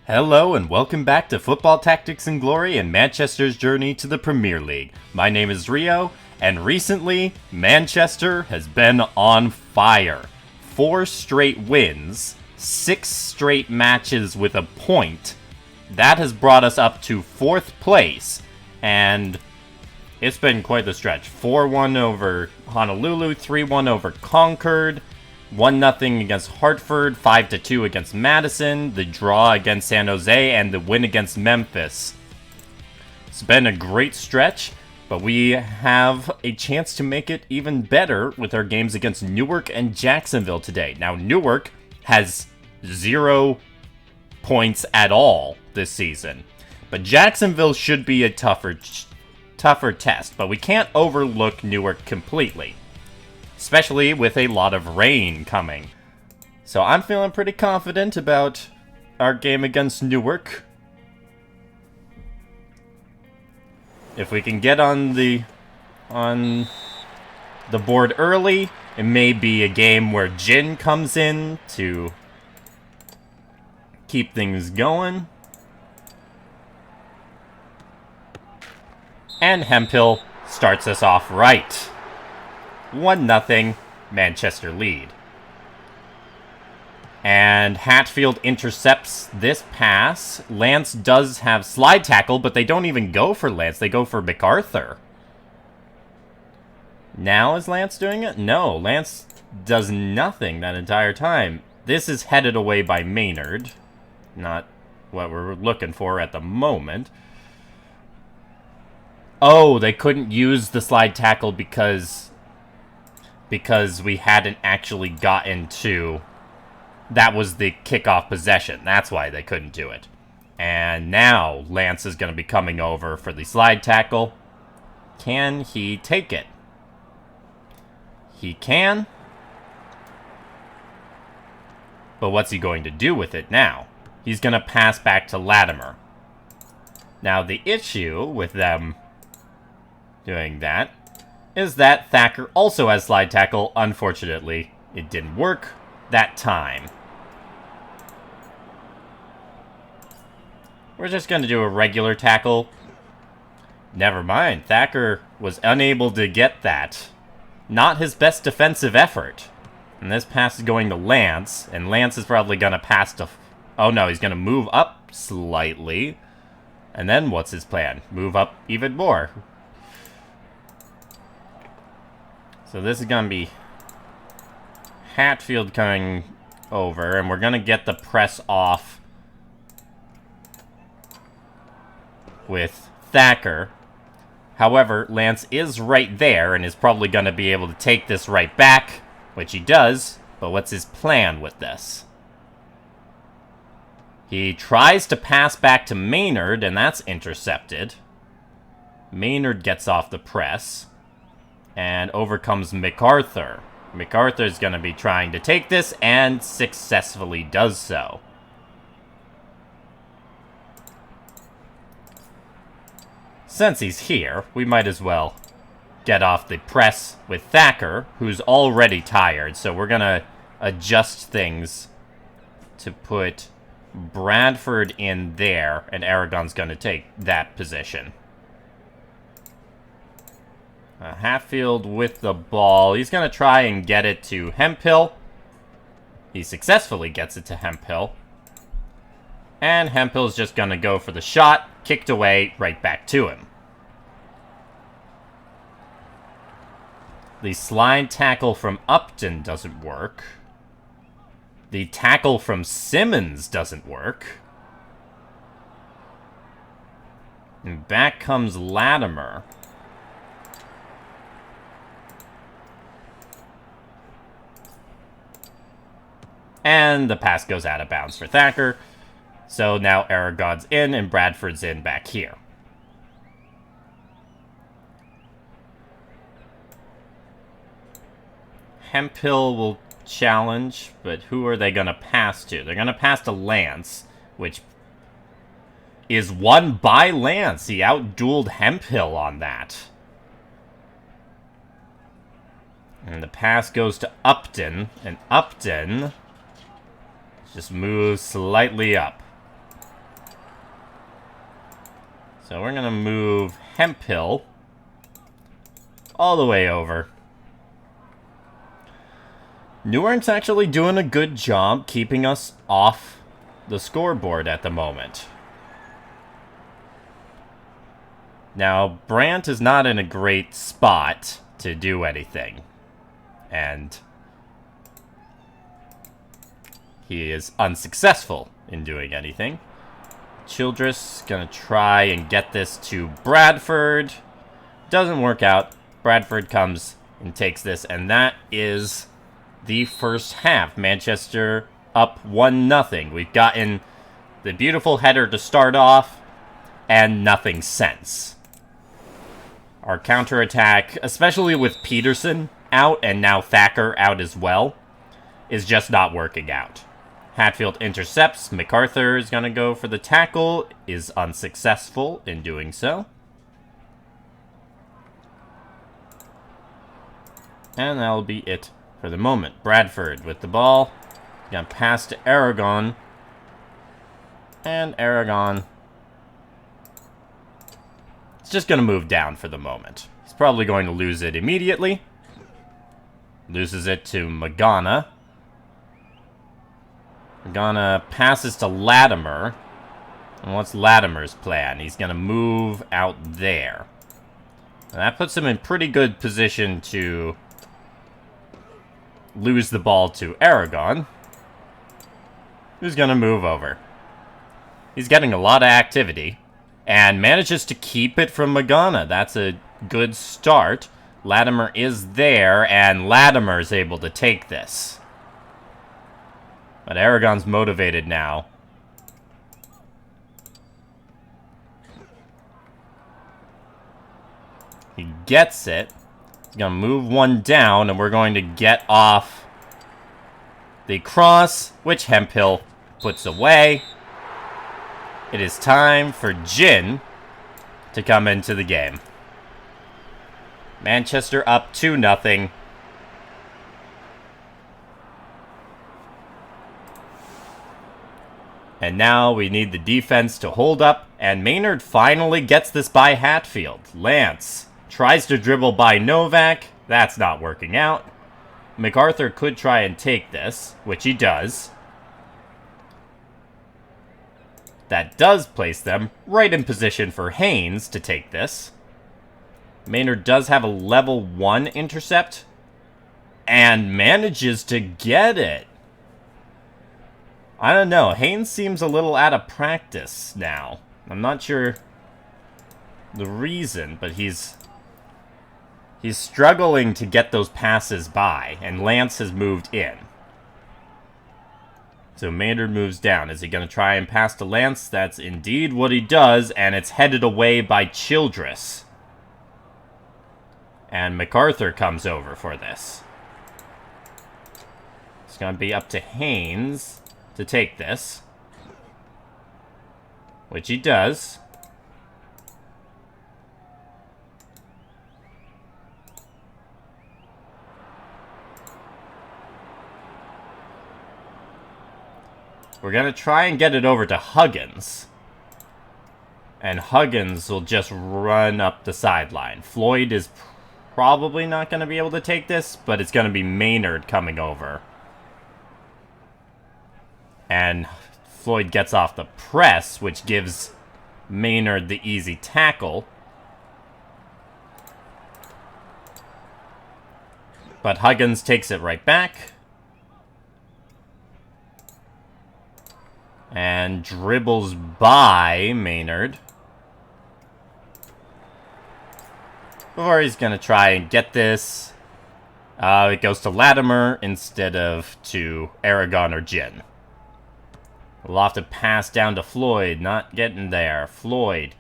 Hello and welcome back to Football Tactics and Glory and Manchester's journey to the Premier League. My name is Rio, and recently, Manchester has been on fire. 4 straight wins, 6 straight matches with a point. That has brought us up to 4th place, and it's been quite the stretch. 4-1 over Honolulu, 3-1 over Concord, 1-0 against Hartford, 5-2 against Madison, the draw against San Jose, and the win against Memphis. It's been a great stretch, but we have a chance to make it even better with our games against Newark and Jacksonville today. Now, Newark has 0 points at all this season, but Jacksonville should be a tougher test, but we can't overlook Newark completely, especially with a lot of rain coming. So I'm feeling pretty confident about our game against Newark. If we can get on the board early, it may be a game where Jin comes in to keep things going. And Hemphill starts us off right. 1-0, Manchester lead. And Hatfield intercepts this pass. Lance does have slide tackle, but they don't even go for Lance. They go for MacArthur. Now is Lance doing it? No, Lance does nothing that entire time. This is headed away by Maynard. Not what we're looking for at the moment. Oh, they couldn't use the slide tackle because we hadn't actually gotten to... That was the kickoff possession. That's why they couldn't do it. And now Lance is going to be coming over for the slide tackle. Can he take it? He can. But what's he going to do with it now? He's going to pass back to Latimer. Now the issue with them doing that is that Thacker also has slide tackle. Unfortunately, it didn't work that time. We're just going to do a regular tackle. Never mind, Thacker was unable to get that. Not his best defensive effort. And this pass is going to Lance, and Lance is probably going to pass to... Oh no, he's going to move up slightly. And then what's his plan? Move up even more. So this is going to be Hatfield coming over, and we're going to get the press off with Thacker. However, Lance is right there and is probably going to be able to take this right back, which he does, but what's his plan with this? He tries to pass back to Maynard, and that's intercepted. Maynard gets off the press, and over comes MacArthur. MacArthur's going to be trying to take this, and successfully does so. Since he's here, we might as well get off the press with Thacker, who's already tired. So we're going to adjust things to put Bradford in there, and Aragon's going to take that position. Hatfield with the ball. He's going to try and get it to Hemphill. He successfully gets it to Hemphill. And Hemphill's just going to go for the shot. Kicked away, right back to him. The slide tackle from Upton doesn't work. The tackle from Simmons doesn't work. And back comes Latimer. And the pass goes out of bounds for Thacker. So now Aragon's in and Bradford's in back here. Hemphill will challenge, but who are they going to pass to? They're going to pass to Lance, which is won by Lance. He outdueled Hemphill on that. And the pass goes to Upton, and Upton just moves slightly up. So we're going to move Hemphill all the way over. Newark's actually doing a good job keeping us off the scoreboard at the moment. Now, Brandt is not in a great spot to do anything. And he is unsuccessful in doing anything. Childress gonna try and get this to Bradford. Doesn't work out. Bradford comes and takes this, and that is the first half. Manchester up 1-0. We've gotten the beautiful header to start off, and nothing since. Our counterattack, especially with Peterson out, and now Thacker out as well, is just not working out. Hatfield intercepts. MacArthur is going to go for the tackle. Is unsuccessful in doing so. And that'll be it for the moment. Bradford with the ball. Going to pass to Aragon. And Aragon is just going to move down for the moment. He's probably going to lose it immediately. Loses it to Magana. Magana passes to Latimer. And what's Latimer's plan? He's going to move out there. And that puts him in pretty good position to lose the ball to Aragon, who's going to move over. He's getting a lot of activity and manages to keep it from Magana. That's a good start. Latimer is there, and Latimer's able to take this. But Aragon's motivated now. He gets it. He's going to move one down, and we're going to get off the cross, which Hemphill puts away. It is time for Jin to come into the game. Manchester up 2-0. And now we need the defense to hold up, and Maynard finally gets this by Hatfield. Lance tries to dribble by Novak. That's not working out. MacArthur could try and take this, which he does. That does place them right in position for Haynes to take this. Maynard does have a level 1 intercept and manages to get it. I don't know. Haynes seems a little out of practice now. I'm not sure the reason, but he's struggling to get those passes by, and Lance has moved in. So Maynard moves down. Is he going to try and pass to Lance? That's indeed what he does, and it's headed away by Childress. And MacArthur comes over for this. It's going to be up to Haynes to take this, which he does. We're going to try and get it over to Huggins. And Huggins will just run up the sideline. Floyd is probably not going to be able to take this, but it's going to be Maynard coming over. And Floyd gets off the press, which gives Maynard the easy tackle. But Huggins takes it right back. And dribbles by Maynard. Or he's going to try and get this. It goes to Latimer instead of to Aragon or Jin. We'll have to pass down to Floyd. Not getting there. Floyd.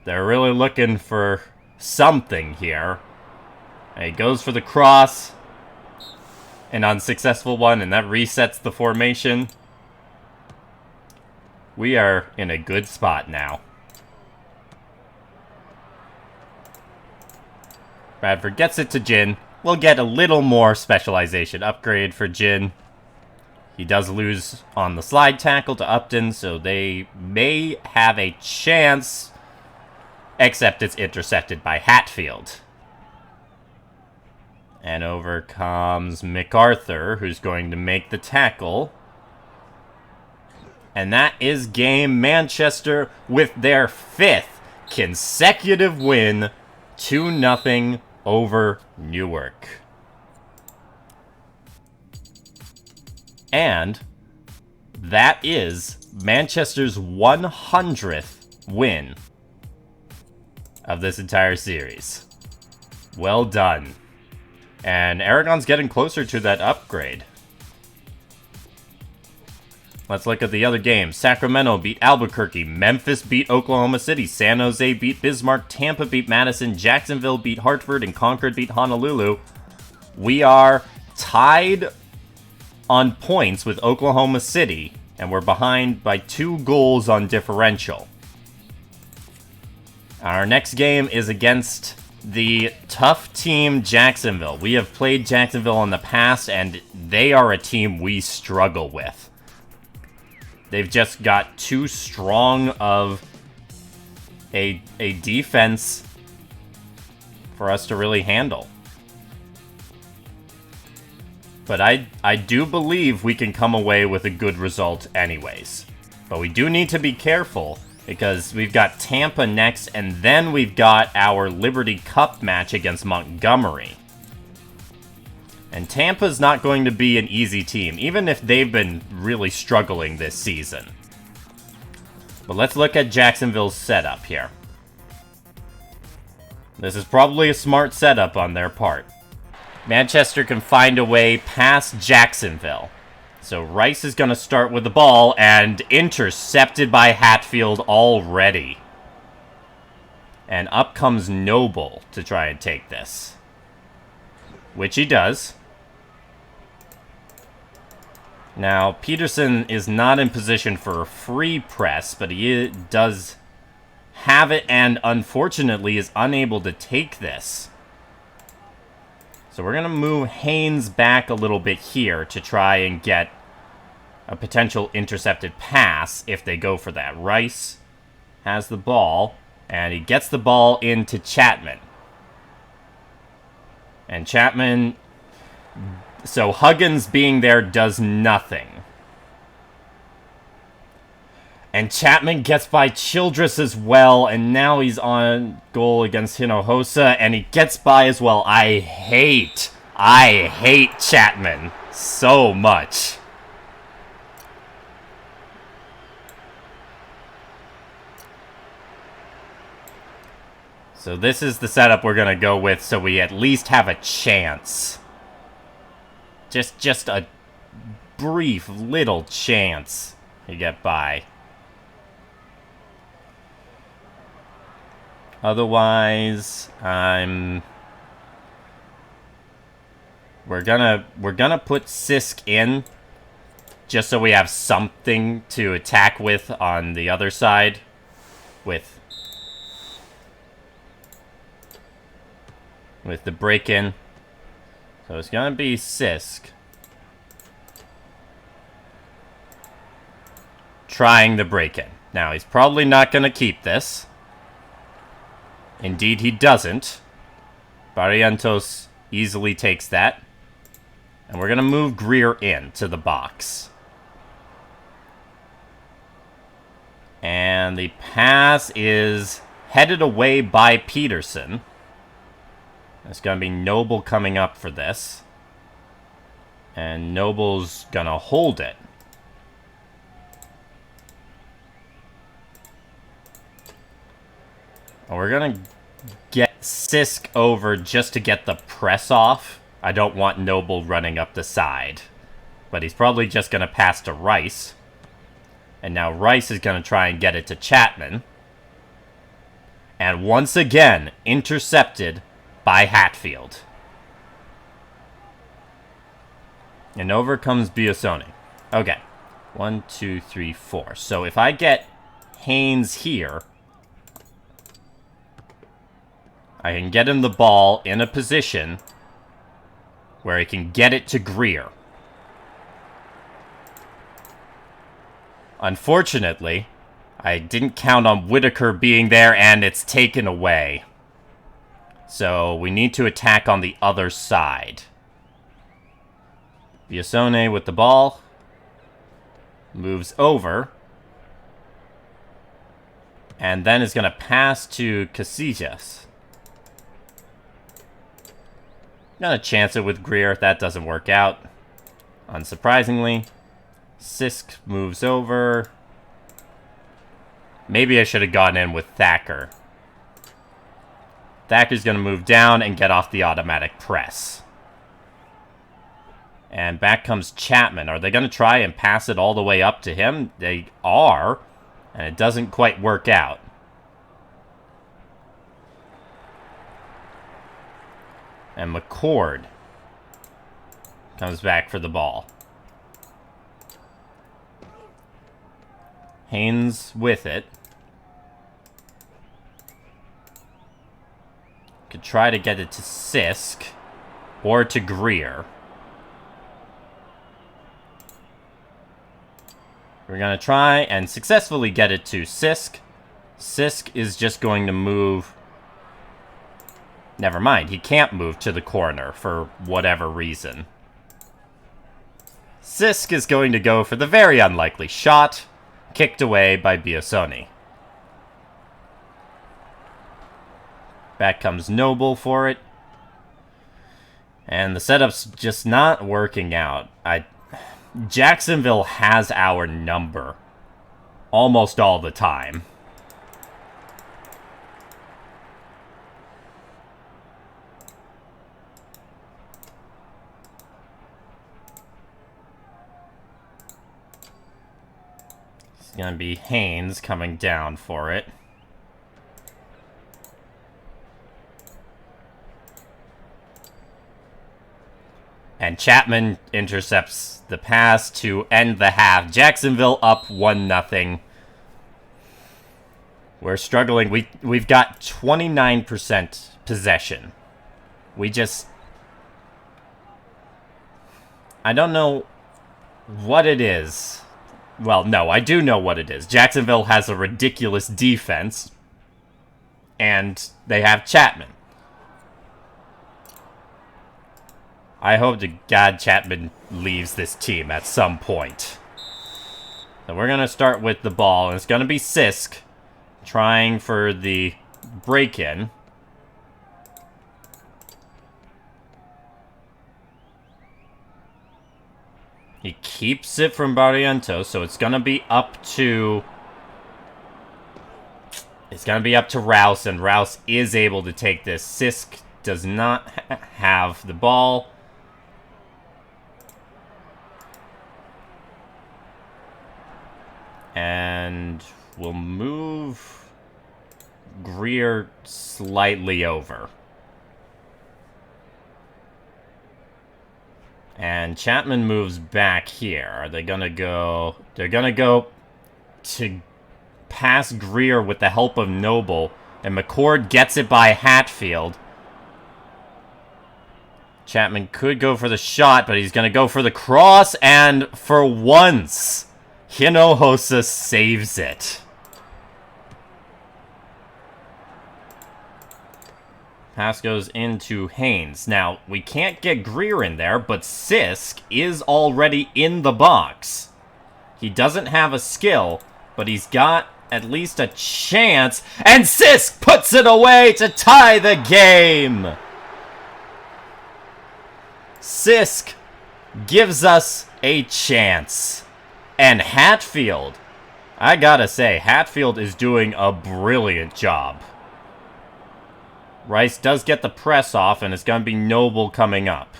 They're really looking for something here. And he goes for the cross. An unsuccessful one, and that resets the formation. We are in a good spot now. Bradford gets it to Jin. We'll get a little more specialization upgrade for Jin. He does lose on the slide tackle to Upton, so they may have a chance except it's intercepted by Hatfield. And over comes MacArthur, who's going to make the tackle. And that is game. Manchester with their 5th consecutive win, 2-0 over Newark. And that is Manchester's 100th win of this entire series. Well done. And Aragon's getting closer to that upgrade. Let's look at the other games. Sacramento beat Albuquerque. Memphis beat Oklahoma City. San Jose beat Bismarck. Tampa beat Madison. Jacksonville beat Hartford. And Concord beat Honolulu. We are tied on points with Oklahoma City. And we're behind by 2 goals on differential. Our next game is against the tough team Jacksonville. We have played Jacksonville in the past, and they are a team we struggle with. They've just got too strong of a defense for us to really handle. But I do believe we can come away with a good result anyways. But we do need to be careful, because we've got Tampa next, and then we've got our Liberty Cup match against Montgomery. And Tampa's not going to be an easy team, even if they've been really struggling this season. But let's look at Jacksonville's setup here. This is probably a smart setup on their part. Manchester can find a way past Jacksonville. So Rice is going to start with the ball, and intercepted by Hatfield already. And up comes Noble to try and take this. Which he does. Now, Peterson is not in position for a free press, but he does have it, and unfortunately is unable to take this. So we're going to move Haynes back a little bit here to try and get a potential intercepted pass if they go for that. Rice has the ball, and he gets the ball into Chapman. And Chapman... So Huggins being there does nothing. And Chapman gets by Childress as well, and now he's on goal against Hinojosa, and he gets by as well. I hate Chapman so much. So this is the setup we're going to go with, so we at least have a chance. Just a brief little chance to get by. Otherwise, we're gonna put Sisk in just so we have something to attack with on the other side with the break-in. So it's gonna be Sisk trying the break-in. Now, he's probably not gonna keep this. Indeed, he doesn't. Barrientos easily takes that. And we're going to move Greer in to the box. And the pass is headed away by Peterson. It's going to be Noble coming up for this. And Noble's going to hold it. We're going to get Sisk over just to get the press off. I don't want Noble running up the side. But he's probably just going to pass to Rice. And now Rice is going to try and get it to Chapman. And once again, intercepted by Hatfield. And over comes Biasone. Okay. 1, 2, 3, 4. So if I get Haynes here, I can get him the ball in a position where he can get it to Greer. Unfortunately, I didn't count on Whitaker being there, and it's taken away. So we need to attack on the other side. Biasone with the ball. Moves over. And then is going to pass to Casillas. Gonna chance it with Greer. That doesn't work out. Unsurprisingly. Sisk moves over. Maybe I should have gotten in with Thacker. Thacker's going to move down and get off the automatic press. And back comes Chapman. Are they going to try and pass it all the way up to him? They are. And it doesn't quite work out. And McCord comes back for the ball. Haynes with it. Could try to get it to Sisk or to Greer. We're going to try and successfully get it to Sisk. Sisk is just going to move. Never mind, he can't move to the corner for whatever reason. Sisk is going to go for the very unlikely shot, kicked away by Biasone. Back comes Noble for it. And the setup's just not working out. Jacksonville has our number almost all the time. It's going to be Haynes coming down for it. And Chapman intercepts the pass to end the half. Jacksonville up 1-0. We're struggling. We've got 29% possession. I don't know what it is. Well, no, I do know what it is. Jacksonville has a ridiculous defense. And they have Chapman. I hope to God Chapman leaves this team at some point. So we're going to start with the ball, and it's going to be Sisk trying for the break-in. He keeps it from Barrientos, so it's going to be up to... It's going to be up to Rouse, and Rouse is able to take this. Sisk does not have the ball. And we'll move Greer slightly over. And Chapman moves back here. Are they going to go... They're going to go to pass Greer with the help of Noble. And McCord gets it by Hatfield. Chapman could go for the shot, but he's going to go for the cross. And for once... Hinojosa saves it. Pass goes into Haynes. Now, we can't get Greer in there, but Sisk is already in the box. He doesn't have a skill, but he's got at least a chance. And Sisk puts it away to tie the game. Sisk gives us a chance. And Hatfield, I gotta say, Hatfield is doing a brilliant job. Rice does get the press off, and it's gonna be Noble coming up.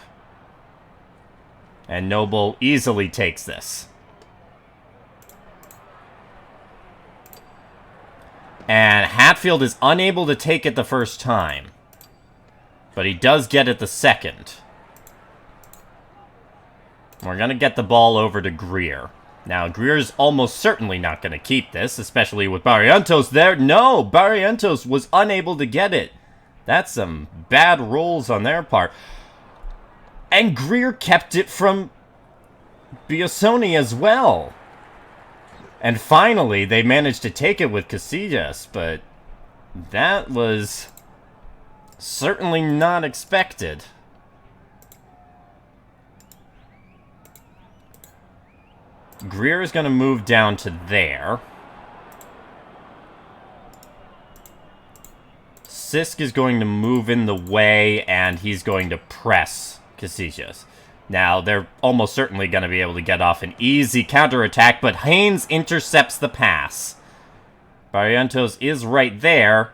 And Noble easily takes this. And Hatfield is unable to take it the first time. But he does get it the second. We're gonna get the ball over to Greer. Now, Greer's almost certainly not going to keep this, especially with Barrientos there. No, Barrientos was unable to get it. That's some bad rolls on their part. And Greer kept it from Biasone as well. And finally, they managed to take it with Casillas, but that was certainly not expected. Greer is going to move down to there. Sisk is going to move in the way, and he's going to press Casillas. Now, they're almost certainly going to be able to get off an easy counterattack, but Haynes intercepts the pass. Barrientos is right there.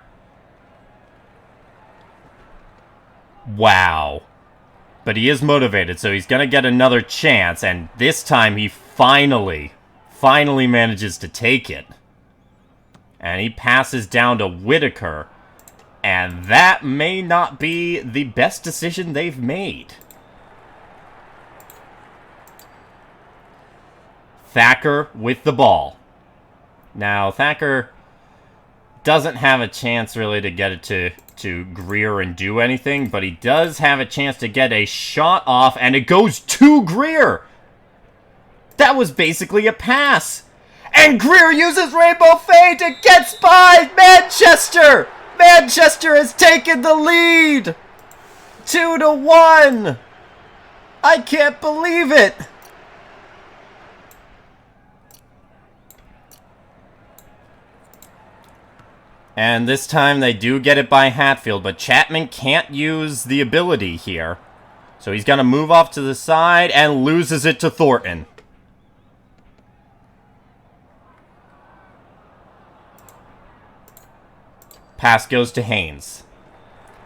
Wow. But he is motivated, so he's going to get another chance, and this time he finally manages to take it. And he passes down to Whitaker, and that may not be the best decision they've made. Thacker with the ball. Now, Thacker doesn't have a chance really to get it to Greer and do anything, but he does have a chance to get a shot off, and it goes to Greer! That was basically a pass! And Greer uses Rainbow Feint! It gets by Manchester! Manchester has taken the lead! 2-1! I can't believe it! And this time they do get it by Hatfield, but Chapman can't use the ability here. So he's going to move off to the side and loses it to Thornton. Pass goes to Haynes.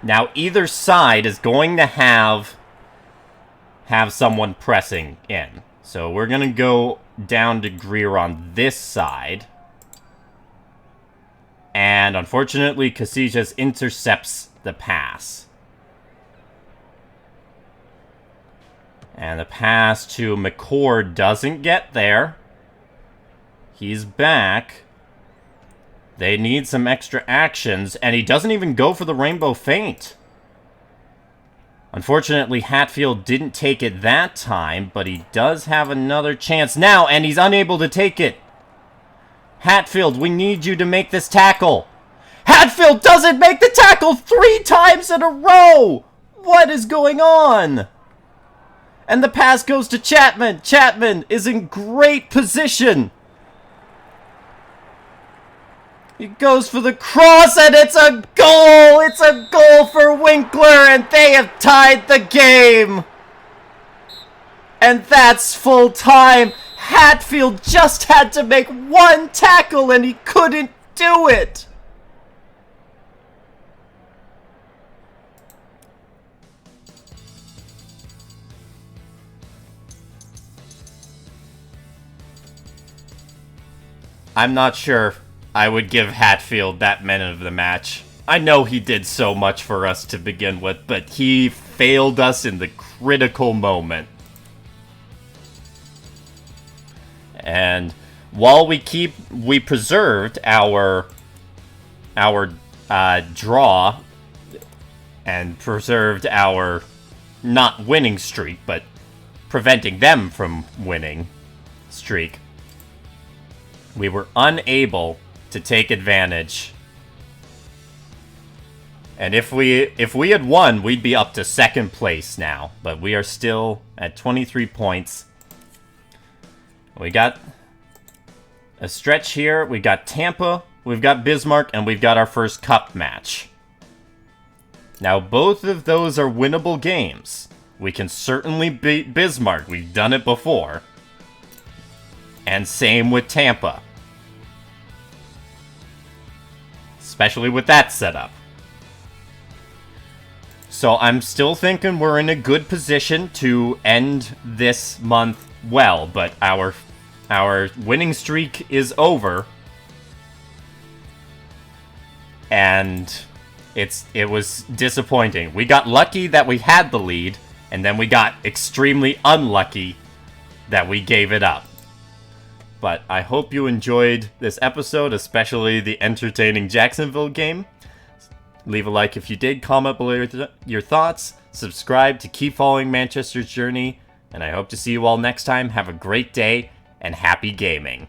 Now either side is going to have someone pressing in. So we're going to go down to Greer on this side. And unfortunately, Casillas intercepts the pass. And the pass to McCord doesn't get there. He's back. They need some extra actions, and he doesn't even go for the Rainbow Feint. Unfortunately, Hatfield didn't take it that time, but he does have another chance now, and he's unable to take it. Hatfield, we need you to make this tackle. Hatfield doesn't make the tackle 3 times in a row! What is going on? And the pass goes to Chapman. Chapman is in great position. He goes for the cross, and it's a goal! It's a goal for Winkler, and they have tied the game! And that's full time! Hatfield just had to make 1 tackle, and he couldn't do it! I'm not sure I would give Hatfield that man of the match. I know he did so much for us to begin with, but he failed us in the critical moment. And while we preserved our draw and preserved our not winning streak, but preventing them from winning streak, we were unable to take advantage. And if we had won, we'd be up to 2nd place now, but we are still at 23 points. We got a stretch here. We got Tampa, we've got Bismarck, and we've got our first cup match. Now, both of those are winnable games. We can certainly beat Bismarck. We've done it before. And same with Tampa. Especially with that setup. So I'm still thinking we're in a good position to end this month well, but our winning streak is over, and it was disappointing. We got lucky that we had the lead, and then we got extremely unlucky that we gave it up. But I hope you enjoyed this episode, especially the entertaining Jacksonville game. Leave a like if you did, comment below your thoughts, subscribe to keep following Manchester's journey, and I hope to see you all next time. Have a great day, and happy gaming.